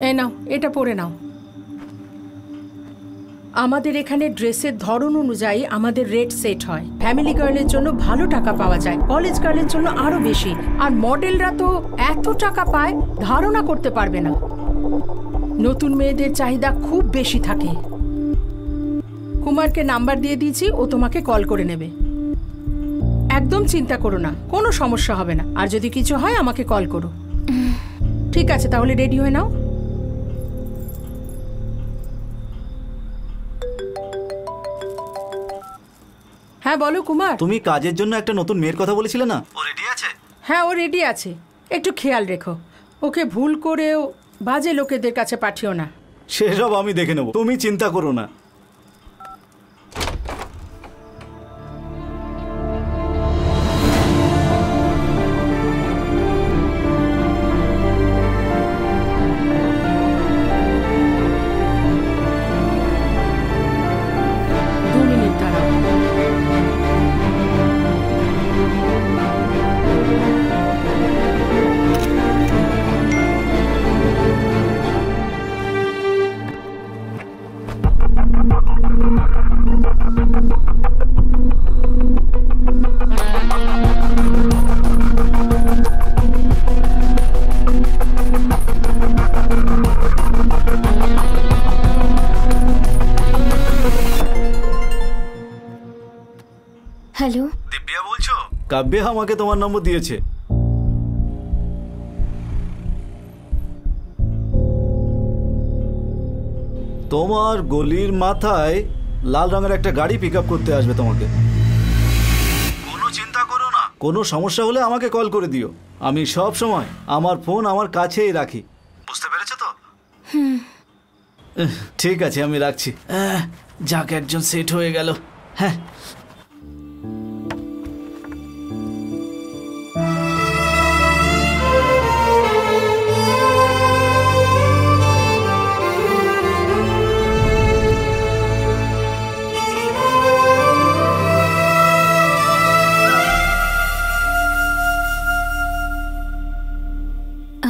এই নাও, এটা পরে নাও। আমাদের এখানে ড্রেসের ধরন অনুযায়ী আমাদের রেট সেট হয়। ফ্যামিলি গার্লের জন্য ভালো টাকা পাওয়া যায়, কলেজ গার্লের জন্য আরো বেশি, আর মডেলরা তো এত টাকা পায় ধারণা করতে পারবে না। নতুন মেয়েদের চাহিদা খুব বেশি থাকে। কুমারকে নাম্বার দিয়ে দিয়েছি, ও তোমাকে কল করে নেবে। একদম চিন্তা করো না, কোনো সমস্যা হবে না। আর যদি কিছু হয় আমাকে কল করো। ঠিক আছে, তাহলে রেডি হয়ে নাও। হ্যাঁ বলো কুমার। তুমি কাজের জন্য একটা নতুন মেয়ের কথা বলেছিলে না, ও রেডি আছে? হ্যাঁ, ও রেডি আছে। একটু খেয়াল রেখো, ওকে ভুল করেও বাজে লোকেদের কাছে পাঠিও না। সেসব আমি দেখে নেব, তুমি চিন্তা করো না। হ্যালো, দিব্যা বলছো? কাব্যা আমাকে তোমার নম্বর দিয়েছে। তোমার গলির মাথায় লাল রঙের একটা গাড়ি পিক আপ করতে আসবে তোমাকে। কোনো চিন্তা করো না, কোনো সমস্যা হলে আমাকে কল করে দিও। আমি সব সময় আমার ফোন আমার কাছেই রাখি, বুঝতে পেরেছো তো? ঠিক আছে, আমি রাখছি। যাক, একজন সেট হয়ে গেল। হ্যাঁ,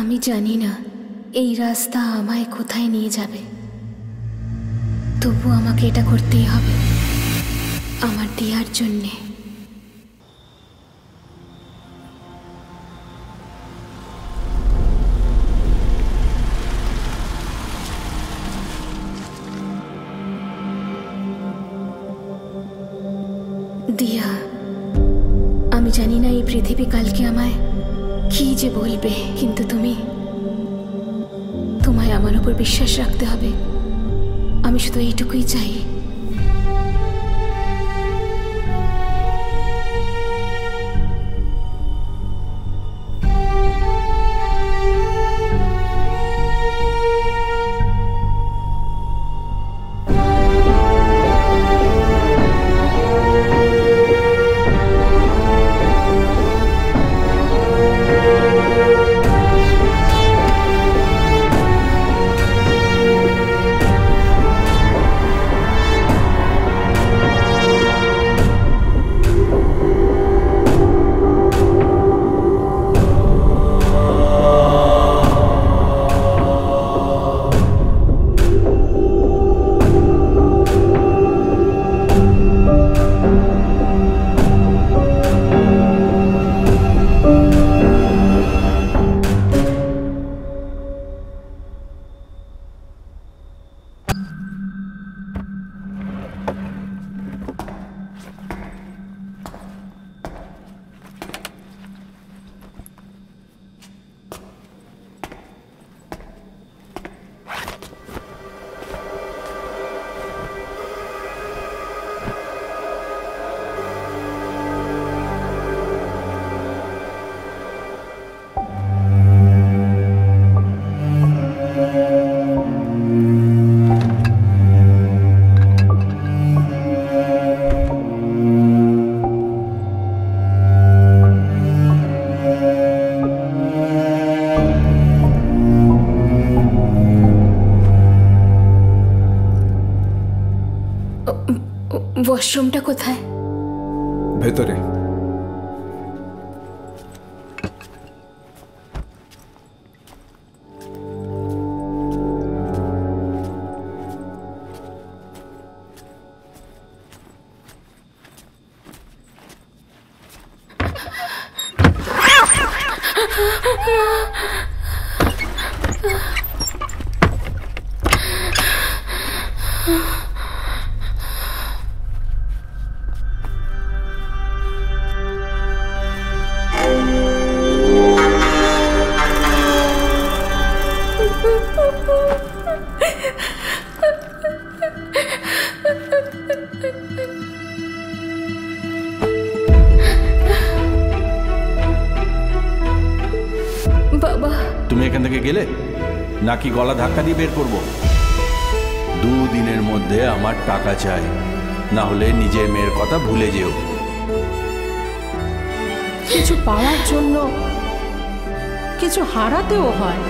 আমি জানি না এই রাস্তা আমায় কোথায় নিয়ে যাবে, তবু আমাকে এটা করতেই হবে আমার দিয়ার জন্যে। দিয়া, আমি জানি না এই পৃথিবী কালকে আমায় কি যে বলবে, কিন্তু তোমায় আমার উপর বিশ্বাস রাখতে হবে। আমি শুধু এইটুকুই চাই। ওয়াশরুমটা কোথায়? ভেতরে। বাবা, তুমি এখান থেকে গেলে নাকি গলা ধাক্কা দিয়ে বের করবো? 2 দিনের মধ্যে আমার টাকা চাই, না হলে নিজের মেয়ের কথা ভুলে যেও। কিছু পাওয়ার জন্য কিছু হারাতেও হয়।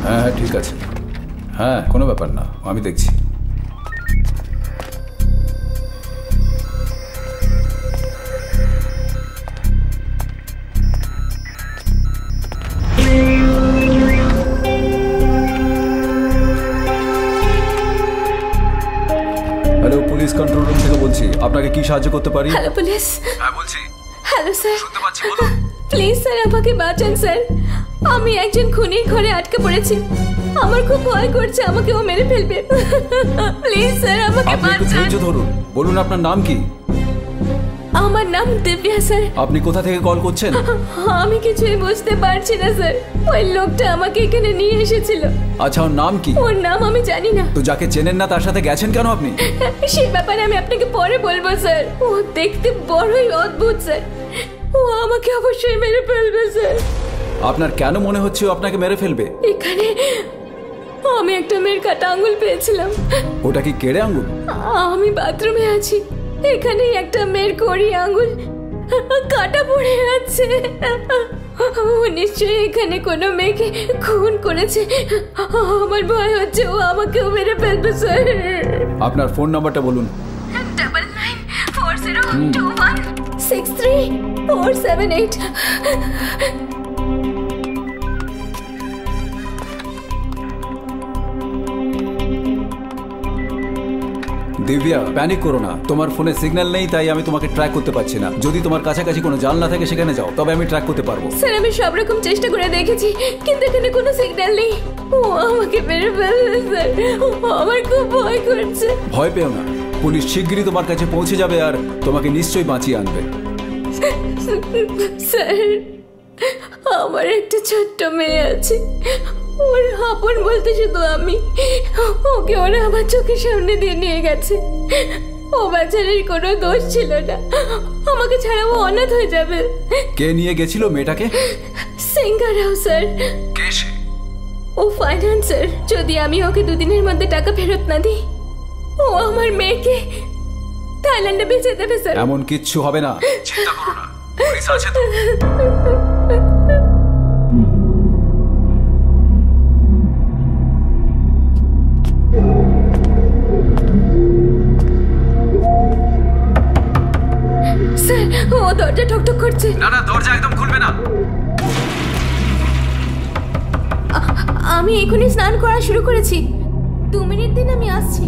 হ্যাঁ ঠিক আছে, হ্যাঁ কোনো ব্যাপার না, আমি দেখছি। হ্যালো, পুলিশ কন্ট্রোল রুম থেকে বলছি, আপনাকে কি সাহায্য করতে পারি? Hello police. হ্যাঁ বলছি। Hello sir. শুনতে পাচ্ছি, বলুন। প্লিজ স্যার আমাকে বাঁচান স্যার, আমি একজন খুনির ঘরে আটকে পড়েছি, আমার খুব ভয় করছে আমাকে ও মেরে ফেলবে। প্লিজ স্যার আমাকে আপনি একটু বাঁচান। ধৈর্য ধরুন, বলুন আপনার নাম কি? আমার নাম দিব্যা স্যার। আপনি কোথা থেকে কল করছেন? আমি কিছুই বুঝতে পারছি না স্যার, ওই লোকটা আমাকে এখানে নিয়ে এসেছিল। আচ্ছা, ওর নাম কি? ওর নাম আমি জানি না। তো যাকে চেনেন না তার সাথে গেছেন কেন আপনি? সেই ব্যাপারে আমি আপনাকে পরে বলবো স্যার, ও দেখতে বড়ই অদ্ভুত স্যার, ও আমাকে অবশ্যই মেরে ফেলবে স্যার। আপনার কেন মনে হচ্ছে ও আপনাকে মেরে ফেলবে? এখানে আমি একটা মেয়ের কাটা আঙুল পেয়েছিলাম। ওটা কি কেড়ে আঙুল? আমি বাথরুমে আছি, এখানেই একটা মেয়ের কড়ি আঙুল কাটা পড়ে আছে। ও নিশ্চয়ই এখানে কোনো মেয়েকে খুন করেছে, আমার ভয় হচ্ছে ও আমাকেও মেরে ফেলবে স্যার। আপনার ফোন নাম্বারটা বলুন। 994021634778। দিব্যা, প্যানিক করো না। তোমার ফোনে সিগন্যাল নেই, তাই আমি তোমাকে ট্র্যাক করতে পারছি না। যদি তোমার কাছাকাছি কোনো জাল না থাকে সেখানে যাও, তবে আমি ট্র্যাক করতে পারবো। স্যার আমি সব রকম চেষ্টা করে দেখেছি, কিন্তু এখানে কোনো সিগন্যাল নেই। ও আমাকে মেরে ফেলবে স্যার, আমার খুব ভয় করছে। ভয় পেও না, পুলিশ শিগগিরই তোমার কাছে পৌঁছে যাবে আর তোমাকে নিশ্চয়ই বাঁচিয়ে আনবে। স্যার আমার একটা ছোট্ট মেয়ে আছে, ওর আপন বলতে শুধু আমি। ওকে ওরা আমার চোখের সামনে দিয়ে নিয়ে গেছে। ও বাচ্চাদের কোনো দোষ ছিল না, আমাকে ছাড়া ও অনাথ হয়ে যাবে। কে নিয়ে গেছিল মেয়েটাকে? সিঙ্গার রাও স্যার। কে সে? ও ফাইন্যান্সার। যদি আমি ওকে দুদিনের মধ্যে টাকা ফেরত না দিই, ও আমার মেয়েকে থাইল্যান্ডে বেচে দেবে স্যার। এমন কিচ্ছু হবে না, চিন্তা করো না, পুলিশ আছে তো। স্যার ও দরজা ঠকঠক করছে। না না, দরজা একদম খুলবে না। আমি এখনই স্নান করা শুরু করেছি, 2 মিনিট দিন আমি আসছি।